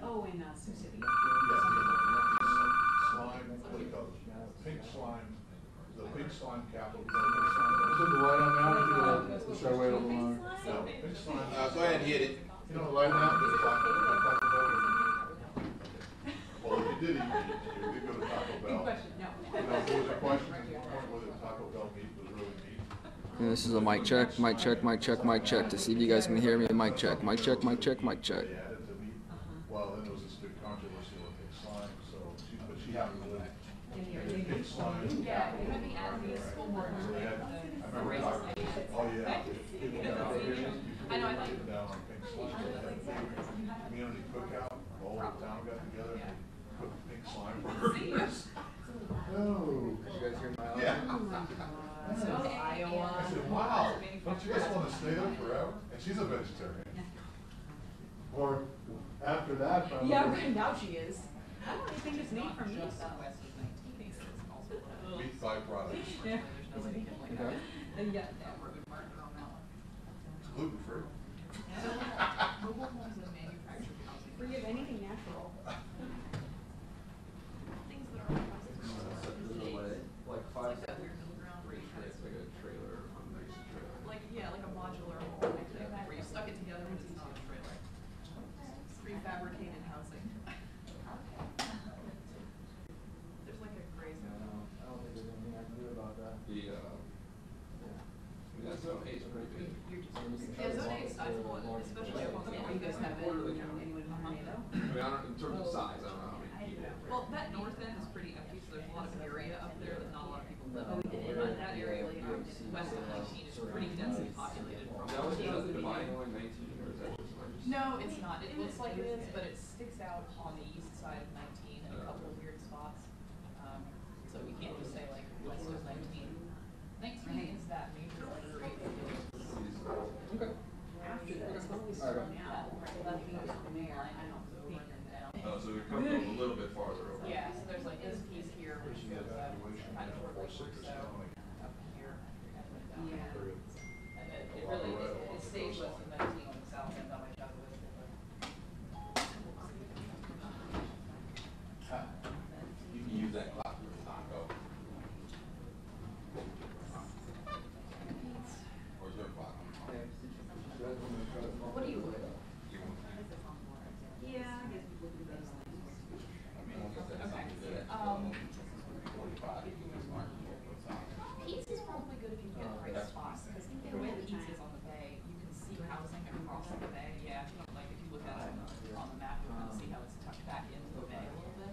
Oh, in Sioux City. Slime, what do you call it? Pink slime, the pink slime capital. Is it the light on now? Should I wait a little longer? No, pink slime. Go ahead and hit it. You know the light now? Well, if you did eat meat, you did go to Taco Bell. Good question, no. You know, there was a question whether Taco Bell meat was really meat. And this is a mic check, mic check, mic check, mic check to see if you guys can hear me. Mic check, mic check, mic check, mic check. They added to meat. Well, then there was this big controversy with pink slime, so she happened to live in pink slime. Yeah, it could be added to the school board. So they had, I remember talking, oh yeah, people got out there, I know, I thought people down on pink slime. They had a big community cookout, the whole town got together and cooked pink slime for burgers. Oh. Did you guys hear my audio? Yeah. So Iowa. I said, wow, don't you just want to stay there forever? And she's a vegetarian. Or after that, probably. Yeah, right now she is. I don't think it's meat from me. Meat byproducts. Yeah. Okay. Yeah. It's gluten free. Free of anything natural. Things that are Like 5 seconds. It's like a trailer on a trailer. like, yeah, like a modular home, where you stuck it together and it's not a trailer. Prefabricated housing. There's like a gray zone. I don't think there's anything I can do about that. That zone 8 is pretty big. Yeah, zone 8 is sizable, especially among you guys have it, anyone in Tornado. I mean, in terms of size, I don't know how many people. Well, that north end is pretty empty, so there's a lot of area up there that not a lot of people live in. But that area, like west of 19, is pretty densely populated. That was just dividing line 19, or is that just like? No, it's not. It looks like it is, but it sticks out on the east side of 19 in a couple of weird spots. So we can't just say like west of 19. 19 is that major artery. Okay. After that, it's always Alright. thrown out. Left me with the mayor. I don't think down. Oh, so it comes a little bit farther over. Yeah, so there's like this piece here, which goes up kind of toward like so up here. Yeah. And it really, it stays west of 19 on the south end on my job with. You can use that clock for the taco. Or is there a clock on the phone? What do you? You want- Yeah. I mean, is that Okay. something that- 45, you can mark what's on it. Pete's is probably good if you get the right spot, because the way that Pete's is on the bay, you can see housing across the bay. Yeah, like if you look at it on the map, you can see how it's tucked back into the bay a little bit.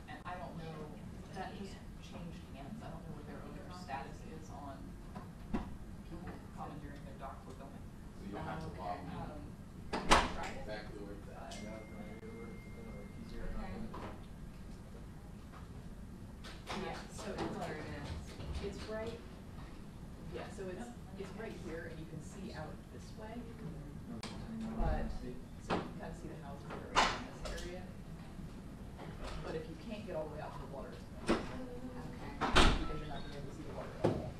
And I don't know, that just changed hands. I don't know what their owner status is on people commandeering their dock for building. So you don't have to log in. Try it. Exactly where it's at. Yeah, so it's like, it's right, yeah, so it's right here, and you can see out this way. But, so you can kind of see the houses that are right in this area. But if you can't get all the way out to the water, it's going to be because you're not going to be able to see the water at all.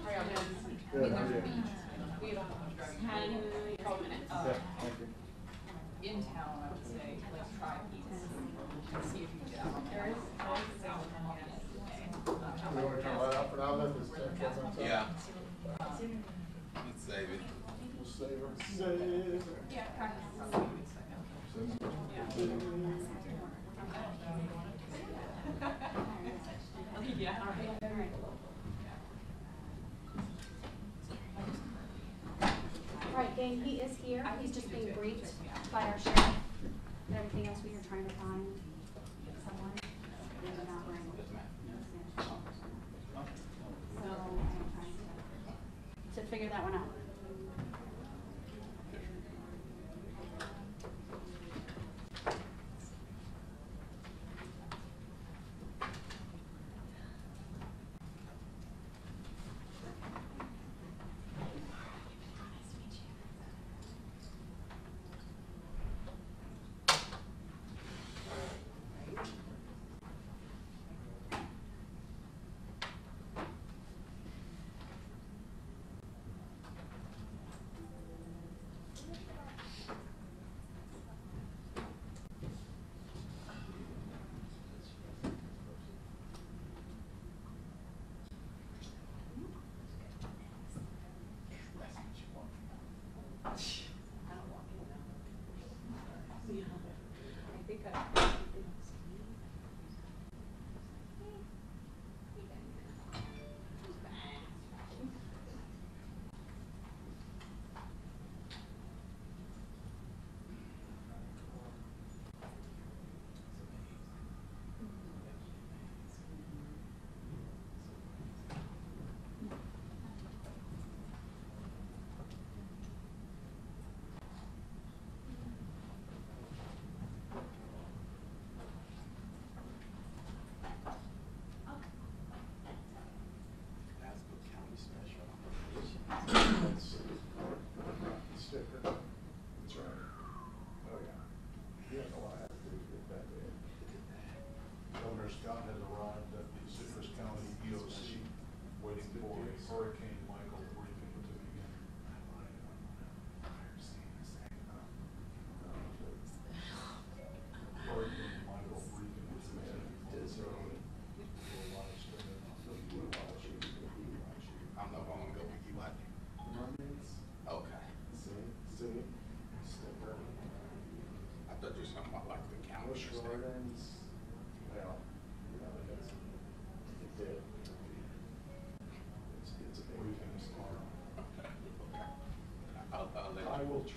Sorry, I mean, there's a beach. We don't have much driving. Probably, Thank you. in town, I would say, like try Pete's and see if you can get out on there. South We want to turn light off for now, then? Just check what's on top? Yeah. Let's save it. We'll save her. Save. Yeah, practice. Give me a second. Yeah. All right, gang, he is here. He's just being briefed by our sheriff. And everything else we are trying to find someone. They're not wearing. So I'm trying to figure that one out.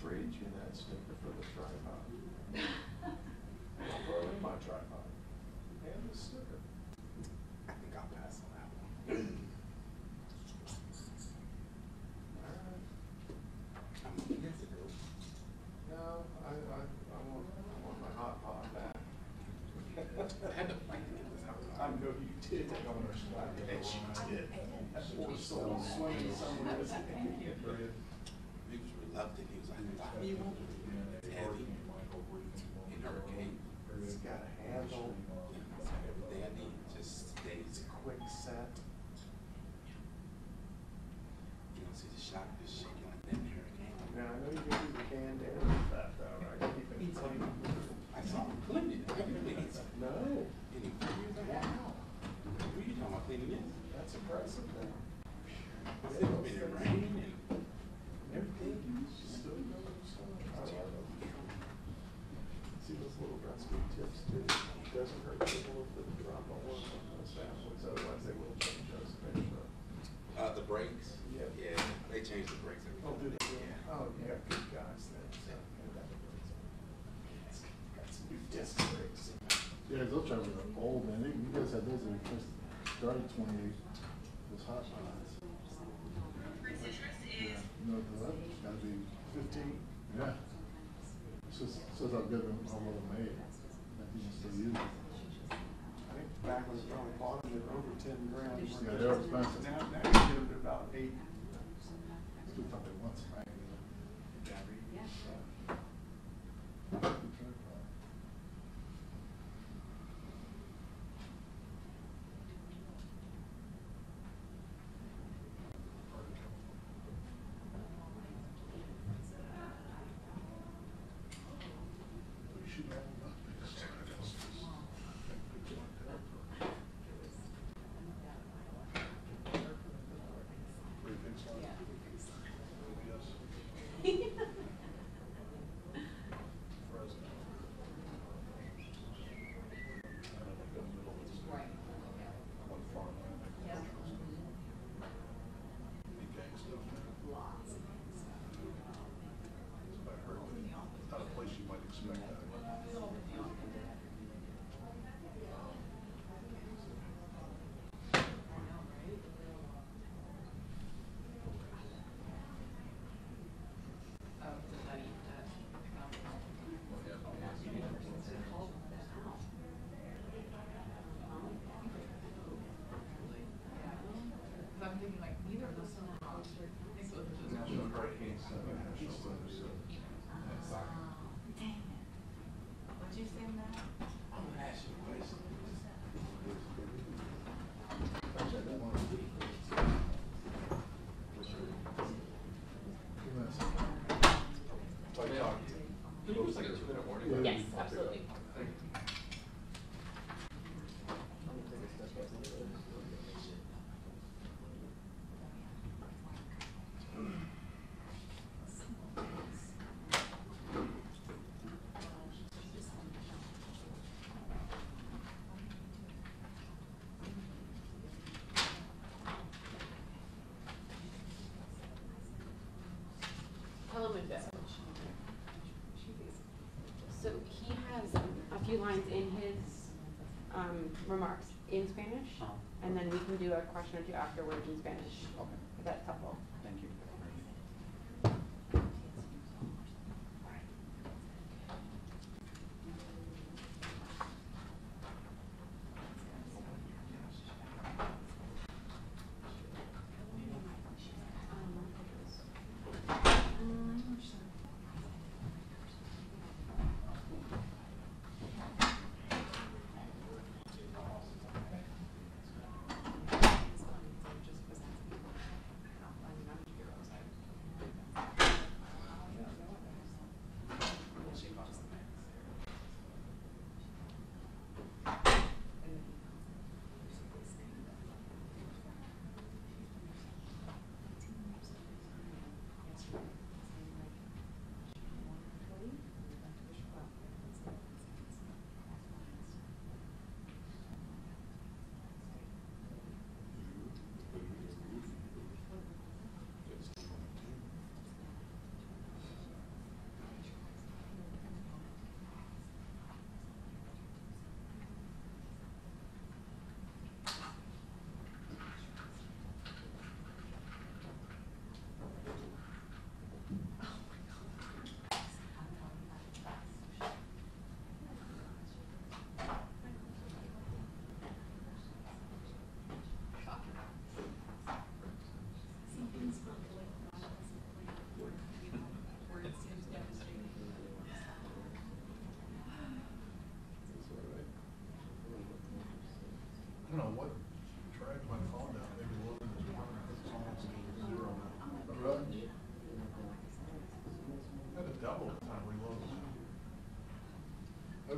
trade you that sticker for the tripod. I'll throw in my tripod. And the sticker. I think I'll pass on that one. Alright. I'm gonna get to go. No, I want my hot pot back. I had to fight to get this out. I know you did. Governor Scott. And she did. That poor soul swinging somewhere. He was reluctant. He was like, why do you want it? It's heavy. In hurricane. It's got a handle. Everything I need just stays. It's a quick set. You don't see the shock just shaking like that in hurricane. Now, I know you can do the canned air with that though, right? Keep it clean. I saw him cleaning it. I can clean it. No, And he figured it out. What are you talking about cleaning this? that's impressive then. I said, it's been raining and everything. Still going strong. I love it. See those little rusty tips too? It doesn't hurt people if they drop on one of those families, otherwise they will change those eventually. The brakes? Yeah. Yeah, they changed the brakes every Oh, time. do they? Yeah. Oh, you got good guys then. So, it's got some new disc brakes. Yeah, those trucks are old, man. You guys had those when you first started 28, those hot rods. Yeah, you know, that's gotta be 15. Yeah. Shows how good how well they're made. That you can still use it. I think back when we probably bought them, they were over 10 grand. Yeah, they're expensive. Now you get them to about 8. Let's do something once, right? I'm thinking like, neither of those are house or things with just. National Hurricane Center. Dang it. Would you send that? I'm gonna ask you a question. Can you give us like a 2-minute warning? Yes, absolutely. Tell him that. So he has a few lines in his remarks in Spanish, and then we can do a question or two afterwards in Spanish. Okay. If that's helpful. Thank you. Just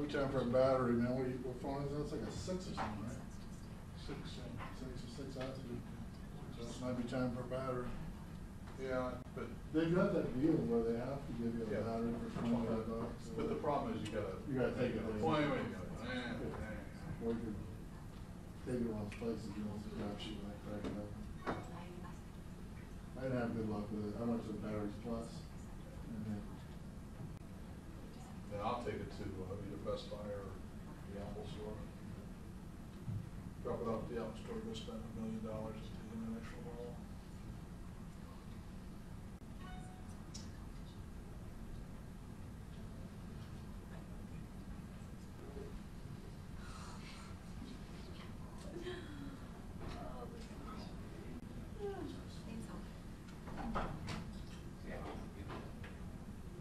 be time for a battery, man. What phone is that? It's like a 6 or something, right? 6 or 6 out. So it might be time for a battery. Yeah, but They've got that deal where they have to give you a yeah, battery for $25. But the problem is you gotta take make it. an appointment. You gotta, Or you could take it one places, you know, grab sheet like crack it up. I didn't have good luck with it. I went to the batteries plus. And then, Then I'll take it to either Best Buy or the Apple store. Drop it off at the Apple store, go spend $1 million and take in an extra wall.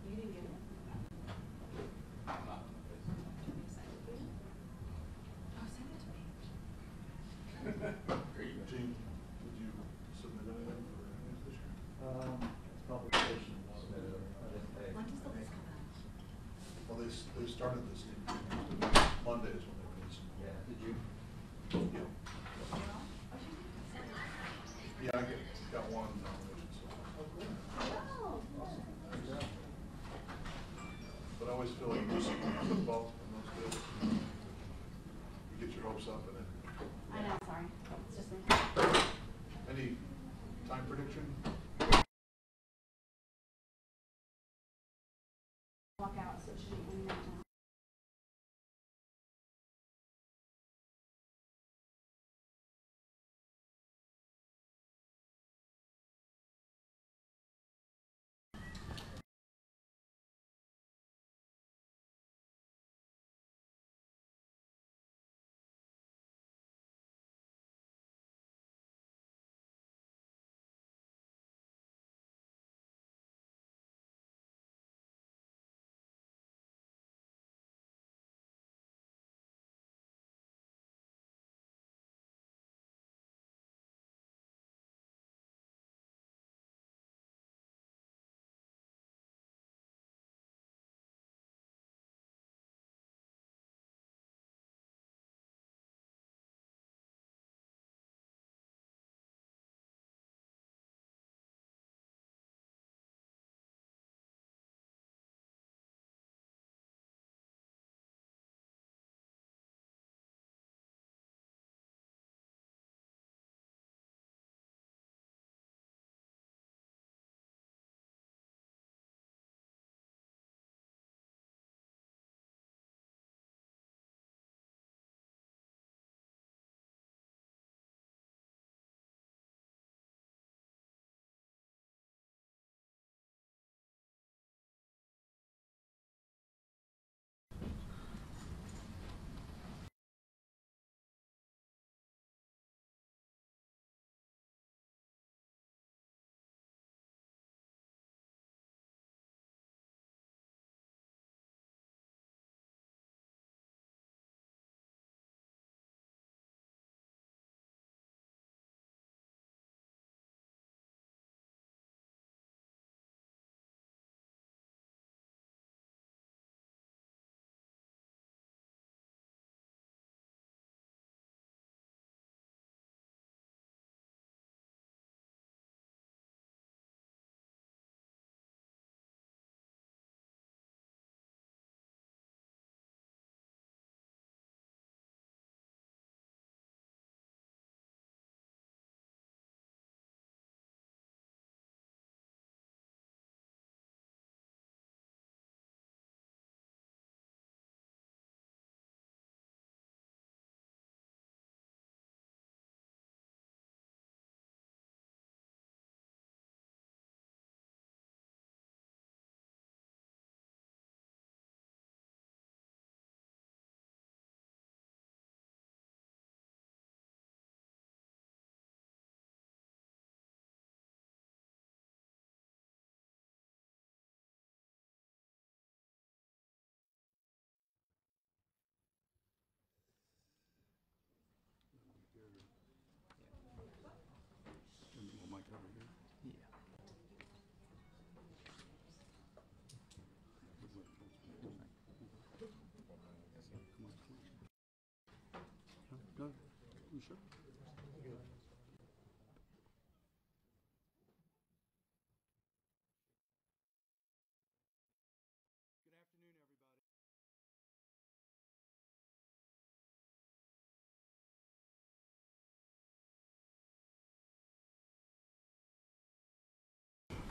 You didn't get it? Oh, send it to me. Gene, did you submit anything for any of this year? Publication. When does the list come out? Well, they started this Monday is when they released it. Yeah, did you? Yeah. Yeah, I got one nomination, so. Oh, But I always feel like there's some involved in those bids. You get your hopes up and then. I know, sorry. It's just me. Any time prediction? Walk out, so it should be in there.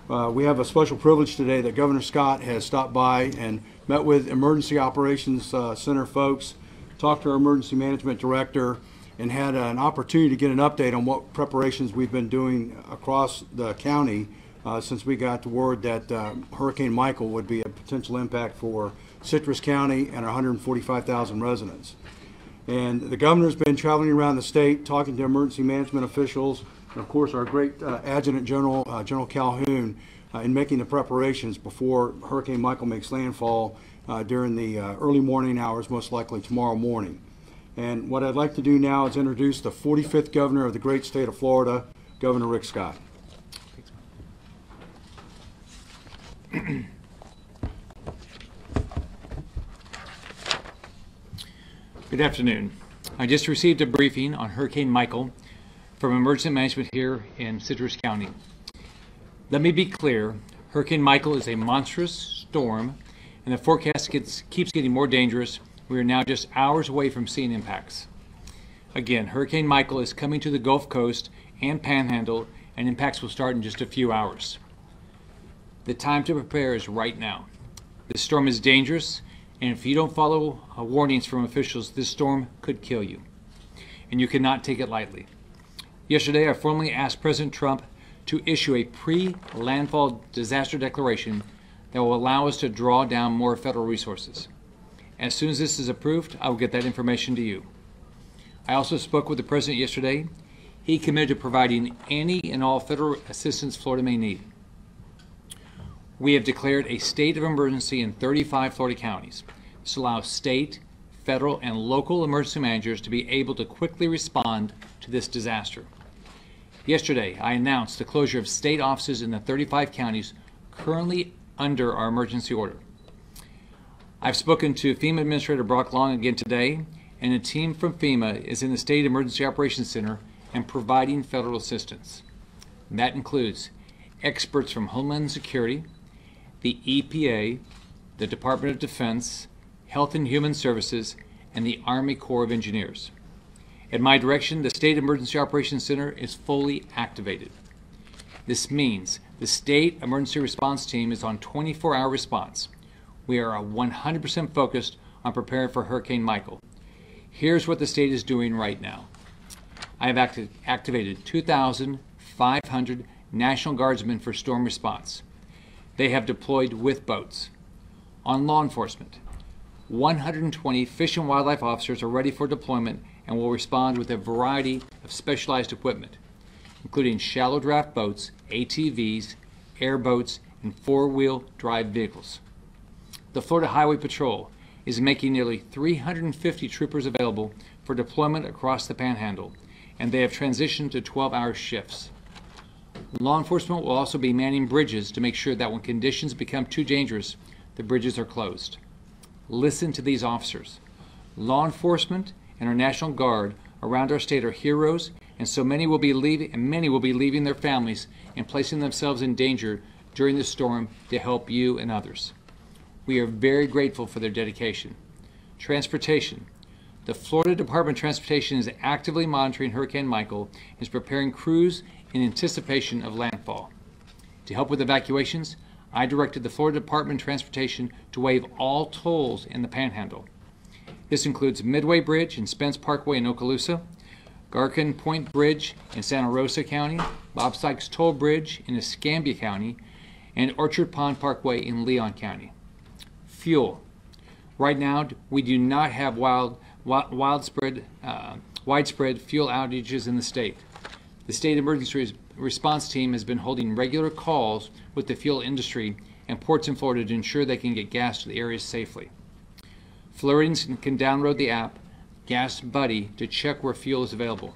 We have a special privilege today that Governor Scott has stopped by and met with Emergency Operations Center folks, talked to our Emergency Management Director, and had an opportunity to get an update on what preparations we've been doing across the county since we got the word that Hurricane Michael would be a potential impact for Citrus County and our 145,000 residents. And the governor's been traveling around the state, talking to emergency management officials, and of course our great Adjutant General, General Calhoun, in making the preparations before Hurricane Michael makes landfall during the early morning hours, most likely tomorrow morning. And what I'd like to do now is introduce the 45th governor of the great state of Florida, Governor Rick Scott. Good afternoon. I just received a briefing on Hurricane Michael from Emergency Management here in Citrus County. Let me be clear, Hurricane Michael is a monstrous storm and the forecast keeps getting more dangerous. We are now just hours away from seeing impacts. Again, Hurricane Michael is coming to the Gulf Coast and Panhandle, and impacts will start in just a few hours. The time to prepare is right now. This storm is dangerous, and if you don't follow warnings from officials, this storm could kill you, and you cannot take it lightly. Yesterday, I formally asked President Trump to issue a pre-landfall disaster declaration that will allow us to draw down more federal resources. As soon as this is approved, I will get that information to you. I also spoke with the President yesterday. He committed to providing any and all federal assistance Florida may need. We have declared a state of emergency in 35 Florida counties. This allows state, federal, and local emergency managers to be able to quickly respond to this disaster. Yesterday, I announced the closure of state offices in the 35 counties currently under our emergency order. I've spoken to FEMA Administrator Brock Long again today, and a team from FEMA is in the State Emergency Operations Center and providing federal assistance. And that includes experts from Homeland Security, the EPA, the Department of Defense, Health and Human Services, and the Army Corps of Engineers. At my direction, the State Emergency Operations Center is fully activated. This means the State Emergency Response Team is on 24-hour response. We are 100% focused on preparing for Hurricane Michael. Here's what the state is doing right now. I have activated 2,500 National Guardsmen for storm response. They have deployed with boats. On law enforcement, 120 Fish and Wildlife officers are ready for deployment and will respond with a variety of specialized equipment, including shallow draft boats, ATVs, airboats, and four-wheel drive vehicles. The Florida Highway Patrol is making nearly 350 troopers available for deployment across the Panhandle, and they have transitioned to 12-hour shifts. Law enforcement will also be manning bridges to make sure that when conditions become too dangerous, the bridges are closed. Listen to these officers. Law enforcement and our National Guard around our state are heroes, and so many will be leaving their families and placing themselves in danger during the storm to help you and others. We are very grateful for their dedication. Transportation. The Florida Department of Transportation is actively monitoring Hurricane Michael and is preparing crews in anticipation of landfall. To help with evacuations, I directed the Florida Department of Transportation to waive all tolls in the Panhandle. This includes Midway Bridge and Spence Parkway in Okaloosa, Garkin Point Bridge in Santa Rosa County, Bob Sykes Toll Bridge in Escambia County, and Orchard Pond Parkway in Leon County. Fuel. Right now, we do not have widespread fuel outages in the state. The State Emergency Response Team has been holding regular calls with the fuel industry and ports in Florida to ensure they can get gas to the areas safely. Floridians can download the app Gas Buddy to check where fuel is available.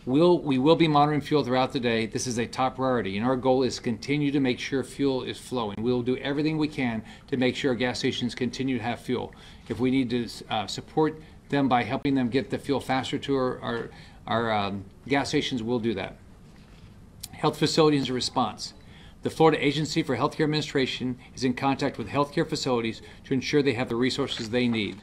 We will be monitoring fuel throughout the day. This is a top priority, and our goal is to continue to make sure fuel is flowing. We will do everything we can to make sure our gas stations continue to have fuel. If we need to support them by helping them get the fuel faster to our gas stations, we'll do that. Health facilities and response. The Florida Agency for Healthcare Administration is in contact with healthcare facilities to ensure they have the resources they need.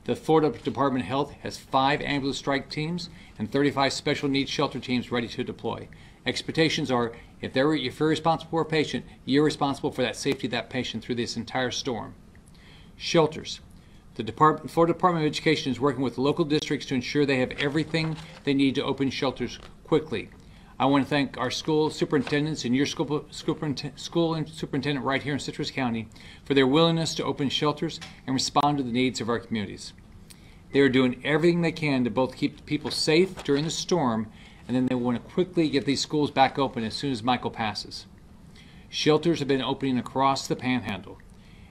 The Florida Department of Health has 5 ambulance strike teams and 35 special needs shelter teams ready to deploy. Expectations are, if you're responsible for a patient, you're responsible for that safety of that patient through this entire storm. Shelters. The Florida Department of Education is working with local districts to ensure they have everything they need to open shelters quickly. I want to thank our school superintendents and your school superintendent right here in Citrus County for their willingness to open shelters and respond to the needs of our communities. They are doing everything they can to both keep people safe during the storm, and then they want to quickly get these schools back open as soon as Michael passes. Shelters have been opening across the Panhandle.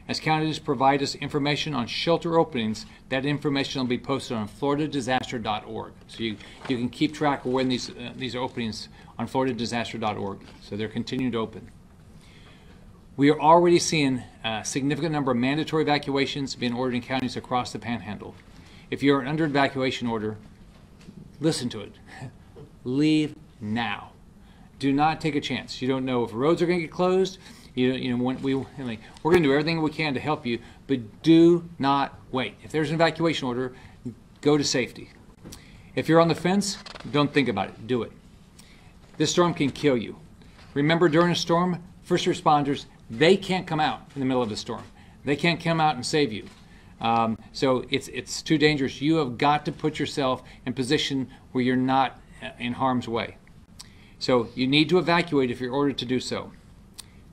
As counties provide us information on shelter openings, that information will be posted on floridadisaster.org. So you can keep track of when these are openings on floridadisaster.org. So they're continuing to open. We are already seeing a significant number of mandatory evacuations being ordered in counties across the Panhandle. If you're under evacuation order, listen to it. Leave now. Do not take a chance. You don't know if roads are going to get closed. We're going to do everything we can to help you, but do not wait. If there's an evacuation order, go to safety. If you're on the fence, don't think about it. Do it. This storm can kill you. Remember, during a storm, first responders, they can't come out in the middle of the storm. They can't come out and save you. So it's too dangerous. You have got to put yourself in position where you're not in harm's way. So you need to evacuate if you're ordered to do so.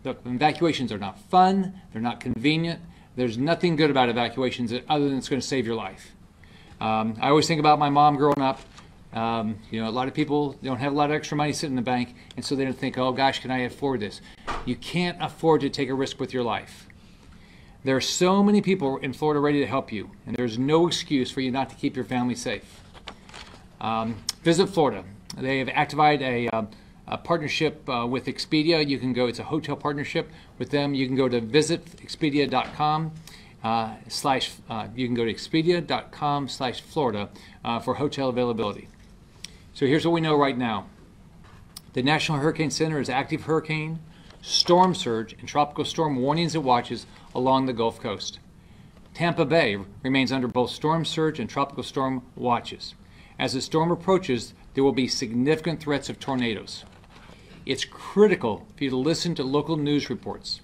Look, evacuations are not fun, they're not convenient, there's nothing good about evacuations other than it's going to save your life. I always think about my mom growing up. A lot of people don't have a lot of extra money sitting in the bank, and so they don't think, oh gosh, can I afford this? You can't afford to take a risk with your life. There are so many people in Florida ready to help you, and there's no excuse for you not to keep your family safe. Visit Florida. They have activated a partnership with Expedia. You can go, it's a hotel partnership with them. You can go to visitexpedia.com you can go to expedia.com/Florida for hotel availability. So here's what we know right now. The National Hurricane Center is active hurricane, storm surge, and tropical storm warnings and watches along the Gulf Coast. Tampa Bay remains under both storm surge and tropical storm watches. As the storm approaches, there will be significant threats of tornadoes. It's critical for you to listen to local news reports.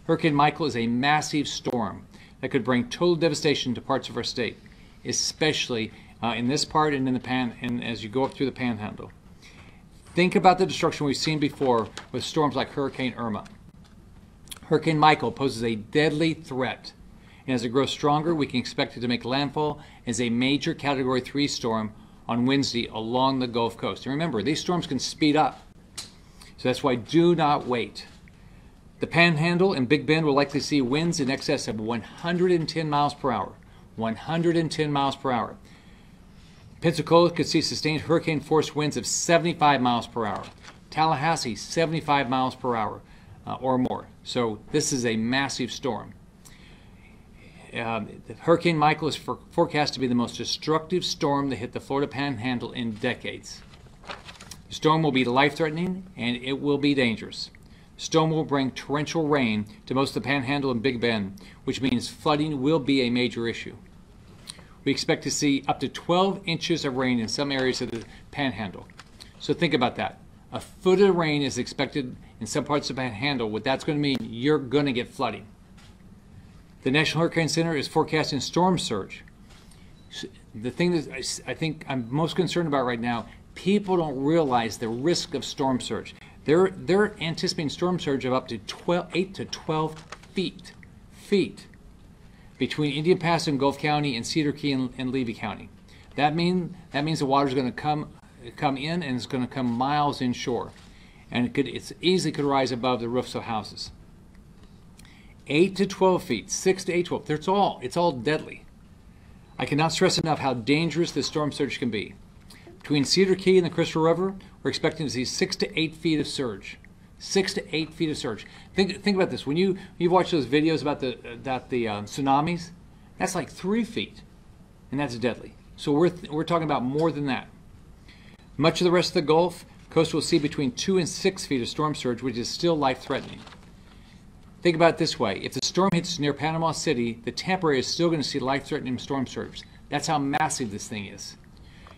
Hurricane Michael is a massive storm that could bring total devastation to parts of our state, especially in this part and and as you go up through the Panhandle. Think about the destruction we've seen before with storms like Hurricane Irma. Hurricane Michael poses a deadly threat, and as it grows stronger, we can expect it to make landfall as a major Category 3 storm on Wednesday along the Gulf Coast. And remember, these storms can speed up. So that's why do not wait. The Panhandle and Big Bend will likely see winds in excess of 110 miles per hour. 110 miles per hour. Pensacola could see sustained hurricane force winds of 75 miles per hour. Tallahassee, 75 miles per hour or more. So this is a massive storm. Hurricane Michael is forecast to be the most destructive storm to hit the Florida Panhandle in decades. The storm will be life-threatening and it will be dangerous. The storm will bring torrential rain to most of the Panhandle and Big Bend, which means flooding will be a major issue. We expect to see up to 12 inches of rain in some areas of the Panhandle. So think about that. A foot of rain is expected in some parts of the Panhandle. What that's going to mean, you're going to get flooding. The National Hurricane Center is forecasting storm surge. The thing that I think I'm most concerned about right now, people don't realize the risk of storm surge. They're anticipating storm surge of up to 8 to 12 feet between Indian Pass and Gulf County and Cedar Key and Levy County. That means the water is going to come in and it's going to come miles inshore, and it easily could rise above the roofs of houses. 8 to 12 feet, 6 to 8 to 12. It's all deadly. I cannot stress enough how dangerous this storm surge can be. Between Cedar Key and the Crystal River, we're expecting to see 6 to 8 feet of surge. 6 to 8 feet of surge. Think about this. When you've watched those videos about the tsunamis, that's like 3 feet, and that's deadly. So we're talking about more than that. Much of the rest of the Gulf Coast will see between 2 and 6 feet of storm surge, which is still life-threatening. Think about it this way. If the storm hits near Panama City, the Tampa area is still going to see life-threatening storm surge. That's how massive this thing is.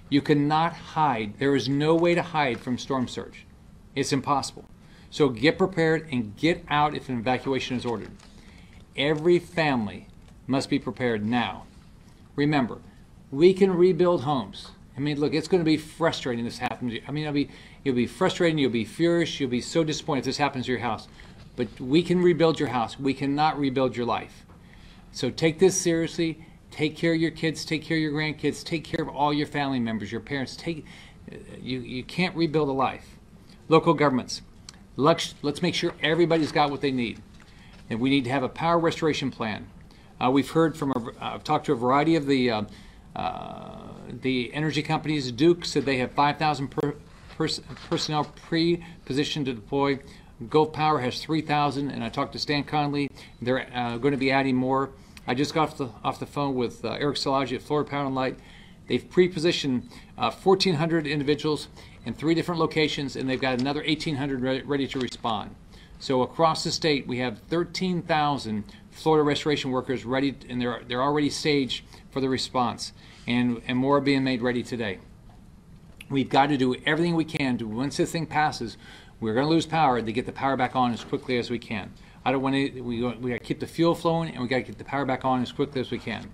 You cannot hide. There is no way to hide from storm surge. It's impossible. So get prepared and get out if an evacuation is ordered. Every family must be prepared now. Remember, we can rebuild homes. I mean, look, it's going to be frustrating if this happens. I mean, you'll be frustrated, you'll be furious, you'll be so disappointed if this happens to your house. But we can rebuild your house. We cannot rebuild your life. So take this seriously. Take care of your kids. Take care of your grandkids. Take care of all your family members, your parents. You can't rebuild a life. Local governments. Let's make sure everybody's got what they need. And we need to have a power restoration plan. We've heard from, I've talked to a variety of the energy companies. Duke said they have 5,000 personnel pre-positioned to deploy. Gulf Power has 3,000, and I talked to Stan Conley. They're going to be adding more. I just got off the phone with Eric Szilagyi at Florida Power and Light. They've pre-positioned 1,400 individuals in 3 different locations, and they've got another 1,800 ready to respond. So across the state, we have 13,000 Florida restoration workers ready, and they're already staged for the response, and more are being made ready today. We've got to do everything we can to, once this thing passes, we're going to lose power, to get the power back on as quickly as we can. I don't want to, we got to keep the fuel flowing, and we got to get the power back on as quickly as we can.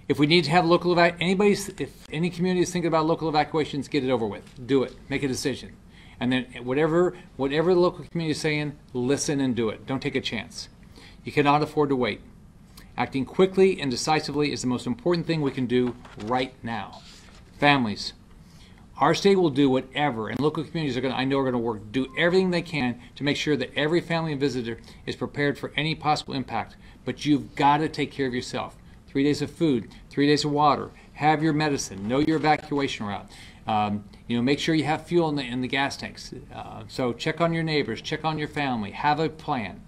If we need to have local if any community is thinking about local evacuations, get it over with. Do it. Make a decision. And then whatever the local community is saying, listen and do it. Don't take a chance. You cannot afford to wait. Acting quickly and decisively is the most important thing we can do right now. Families. Our state will do whatever, and local communities I know are going to work, do everything they can to make sure that every family and visitor is prepared for any possible impact. But you've got to take care of yourself. 3 days of food, 3 days of water, have your medicine, know your evacuation route. Make sure you have fuel in the gas tanks. So check on your neighbors, check on your family, have a plan.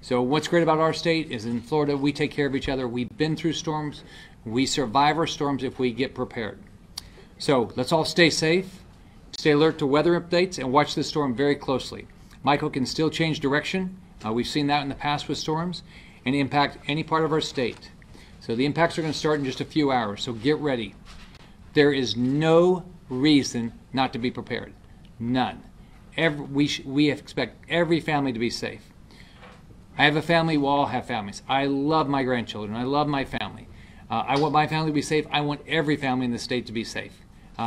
So what's great about our state is in Florida, we take care of each other. We've been through storms. We survive our storms if we get prepared. So let's all stay safe, stay alert to weather updates, and watch this storm very closely. Michael can still change direction. We've seen that in the past with storms, and impact any part of our state. So the impacts are going to start in just a few hours, so get ready. There is no reason not to be prepared. None. We expect every family to be safe. I have a family, we all have families. I love my grandchildren, I love my family. I want my family to be safe. I want every family in the state to be safe.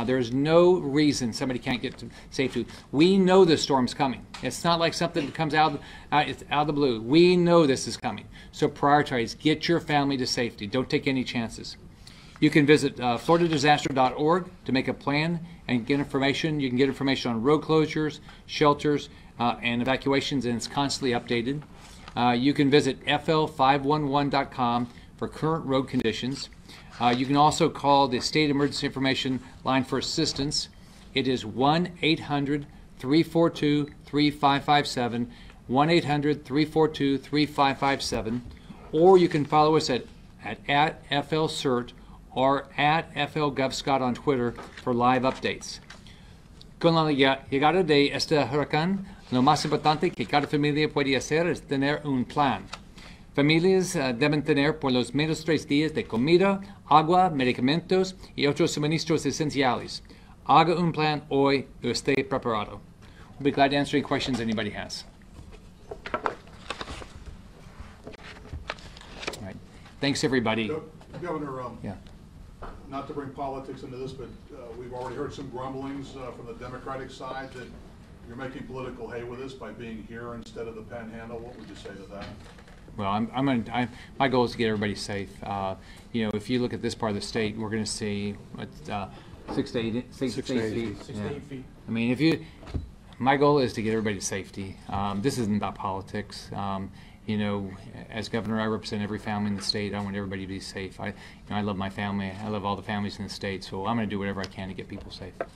There's no reason somebody can't get to safety. We know this storm's coming. It's not like something that comes out of the blue. We know this is coming. So prioritize. Get your family to safety. Don't take any chances. You can visit floridadisaster.org to make a plan and get information. You can get information on road closures, shelters, and evacuations, and it's constantly updated. You can visit fl511.com for current road conditions. You can also call the State Emergency Information Line for assistance. It is 1-800-342-3557, 1-800-342-3557, or you can follow us at FLCERT or at FLGovScott on Twitter for live updates. Con la llegada de este huracán, lo más importante que cada familia puede hacer es tener un plan. Familias deben tener por lo menos 3 días de comida, agua, medicamentos y otros suministros esenciales. Haga un plan hoy y esté preparado. We'll be glad to answer any questions anybody has. All right. Thanks, everybody. Governor, Yeah. not to bring politics into this, but we've already heard some grumblings from the Democratic side that you're making political hay with this by being here instead of the Panhandle. What would you say to that? Well, my goal is to get everybody safe. If you look at this part of the state, we're going to see 6 to 8 feet. I mean, my goal is to get everybody to safety. This isn't about politics. As governor, I represent every family in the state. I want everybody to be safe. I love my family. I love all the families in the state. So I'm going to do whatever I can to get people safe. Are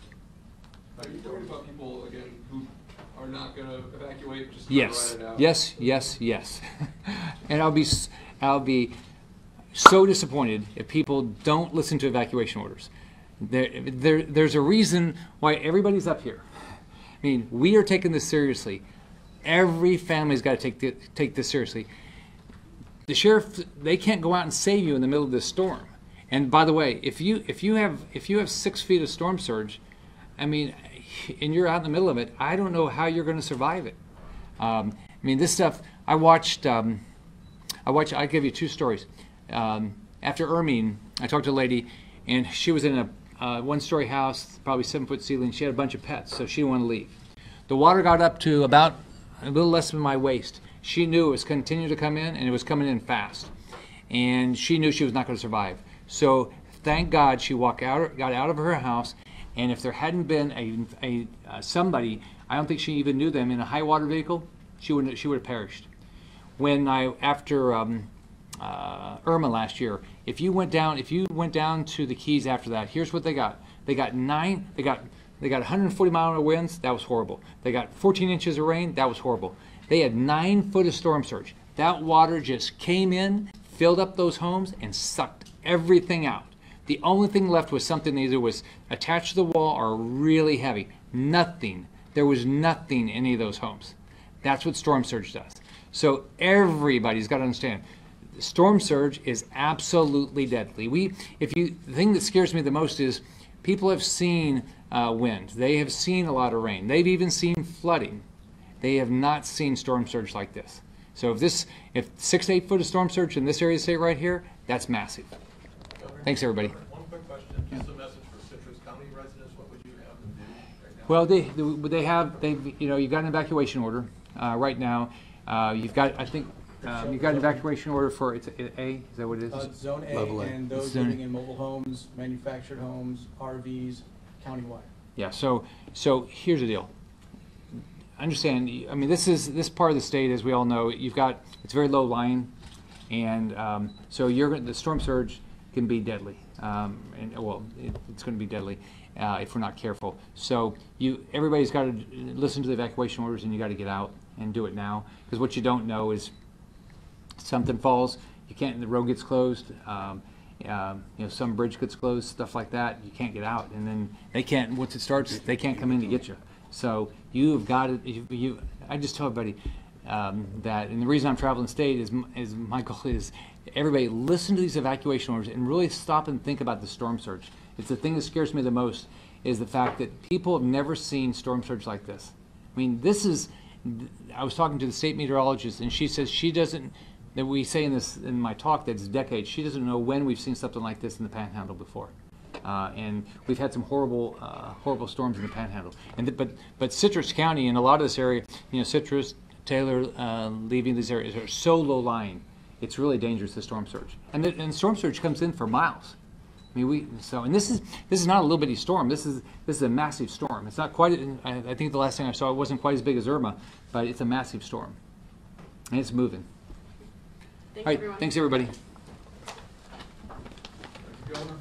you worried about people, again, who are not going to evacuate? Just Yes, ride it out? yes. And I'll be so disappointed if people don't listen to evacuation orders. There's a reason why everybody's up here. I mean, we are taking this seriously. Every family's got to take this seriously. The sheriff, they can't go out and save you in the middle of this storm. And by the way, if you have 6 feet of storm surge, I mean, and you're out in the middle of it, I don't know how you're going to survive it. I mean, this stuff, I'll give you two stories. After Ermine, I talked to a lady, and she was in a one-story house, probably 7-foot ceiling. She had a bunch of pets, so she didn't want to leave. The water got up to about a little less than my waist. She knew it was continuing to come in, and it was coming in fast. And she knew she was not going to survive. So thank God she got out of her house, and if there hadn't been somebody, I don't think she even knew them, in a high water vehicle, she would have perished. After Irma last year, if you went down to the Keys after that, here's what they got. They got 140-mile-an-hour winds. That was horrible. They got 14 inches of rain. That was horrible. They had 9 foot of storm surge. That water just came in, filled up those homes, and sucked everything out. The only thing left was something that either was attached to the wall or really heavy. Nothing. There was nothing in any of those homes. That's what storm surge does. So everybody's got to understand, storm surge is absolutely deadly. The thing that scares me the most is people have seen wind. They have seen a lot of rain. They've even seen flooding. They have not seen storm surge like this. So if 6 to 8 foot of storm surge in this area of the state right here, that's massive. Thanks, everybody. One quick question. Just a message for Citrus County residents. What would you have them do right now? Well, you've got an evacuation order right now. You've got an evacuation order for, it's A, is that what it is? Zone A, Level A. and those living in mobile homes, manufactured homes, RVs, countywide. Yeah, so here's the deal. Understand, I mean, this part of the state, as we all know, it's very low lying, and so the storm surge can be deadly, it's going to be deadly if we're not careful. So everybody's got to listen to the evacuation orders, and you got to get out and do it now, because what you don't know is something falls, the road gets closed, some bridge gets closed, stuff like that. You can't get out, and then once it starts, they can't come in to get you. So you've got to. I just tell everybody that, and the reason I'm traveling state is my goal is everybody listen to these evacuation orders and really stop and think about the storm surge. It's the thing that scares me the most, is the fact that people have never seen storm surge like this. I mean, I was talking to the state meteorologist, and she says she doesn't. That we say in my talk that it's decades. She doesn't know when we've seen something like this in the Panhandle before. And we've had some horrible storms in the Panhandle. But Citrus County and a lot of this area, Citrus, Taylor, leaving these areas are so low lying. It's really dangerous, the storm surge. And storm surge comes in for miles. I mean, and this is not a little bitty storm. This is a massive storm. It's not quite. I think the last thing I saw, it wasn't quite as big as Irma, but it's a massive storm, and it's moving. Thanks, All right, everyone. thanks everybody. Thank you, Governor.